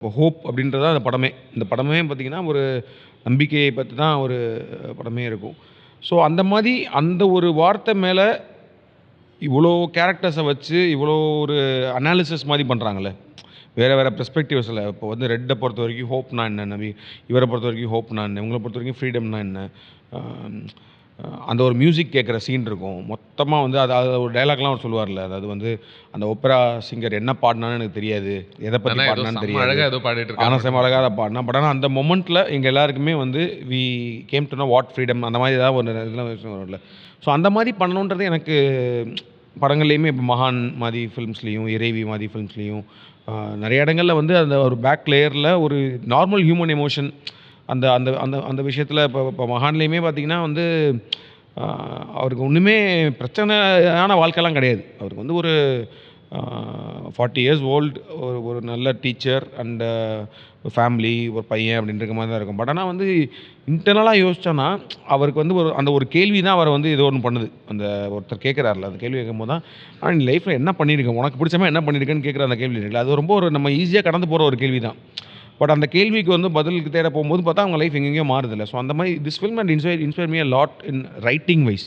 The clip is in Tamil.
இப்போ ஹோப் அப்படின்றது தான் அந்த படமே. இந்த படமே பார்த்தீங்கன்னா, ஒரு நம்பிக்கையை பத்தி தான் ஒரு படமே இருக்கும். ஸோ அந்த மாரி அந்த ஒரு வார்த்தை மேல இவ்வளோ கேரக்டர்ஸ வச்சு, இவ்வளோ ஒரு அனாலிசிஸ் மாரி பண்றாங்கல்ல. வேற வேற பெர்ஸ்பெக்டிவ்ஸ்ல இப்போ வந்து ரெட்ட பொறுத்தவரைக்கும் ஹோப்னா என்ன? இவர பொறுத்தவரைக்கும் ஹோப்னா என்ன? இவங்கள பொறுத்தவரைக்கும் ஃப்ரீடம்னா என்ன? அ அந்த ஒரு மியூசிக் கேட்குற சீன் இருக்கும். மொத்தமா வந்து அது ஒரு டயலாக்லாம் அவர் சொல்லுவார்ல. அதாவது வந்து அந்த ஒப்பேரா சிங்கர் என்ன பாடுனான்னு எனக்கு தெரியாது. எத பத்தி ஆனா ஏதோ பாடுனான்னு செம்ம தெரியாது. அழகா ஏதோ பாடிட்டு ஆனா இருக்காரு செம மட்டும் அழகா தான். அத பாடுனான். பட் ஆனா அந்த மொமெண்ட்ல எங்க எல்லாருக்குமே வந்து we came to know what freedom அந்த மாரி ஏதாவது ஒரு இதெல்லாம் விஷயம் வரும்ல. ஸோ அந்த மாரி பண்ணணுன்றது எனக்கு படங்கள்லயுமே இப்போ மகான் மாரி ஃபிலிம்ஸ்லயும், இறைவி மாரி ஃபிலிம்ஸ்லயும் நெறைய இடங்கள்ல வந்து அந்த ஒரு பேக் லேயர்ல ஒரு நார்மல் ஹியூமன் எமோஷன் அந்த அந்த அந்த அந்த விஷயத்துல இப்போ மகான்லயுமே பார்த்தீங்கன்னா வந்து அ அவருக்கு ஒண்ணுமே பிரச்சனையான வாழ்க்கைலாம் கிடையாது. அவருக்கு வந்து ஒரு 40 இயர்ஸ் ஓல்ட் ஒரு ஒரு நல்ல டீச்சர் அண்ட் ஃபேமிலி, ஒரு பையன் அப்படின்னு இருக்க மாரி தான் இருக்கும். பட் ஆனா வந்து இன்டர்னலா யோசிச்சோம்னா, அவருக்கு வந்து அந்த ஒரு கேள்வி தான் அவர வந்து ஏதோ ஒண்ணு பண்ணுது. அந்த ஒருத்தர் கேட்கிறார்ல, அந்த கேள்வி கேட்கும்போது தான், நீ லைஃப்ல என்ன பண்ணியிருக்க? உனக்கு பிடிச்ச மாரி என்ன பண்ணியிருக்கன்னு கேட்கிற அந்த கேள்வி இருக்குல்ல, அது ரொம்ப ஒரு நம்ம ஈஸியா கடந்து போற ஒரு கேள்வி தான். பட் அந்த கேள்விக்கு வந்து பதிலுக்கு தேட போகும்போது பார்த்தா, அவங்க லைஃப் எங்கெங்கேயோ மாறுதுல்ல. ஸோ அந்த மாரி this film and inspire me a lot in writing wise.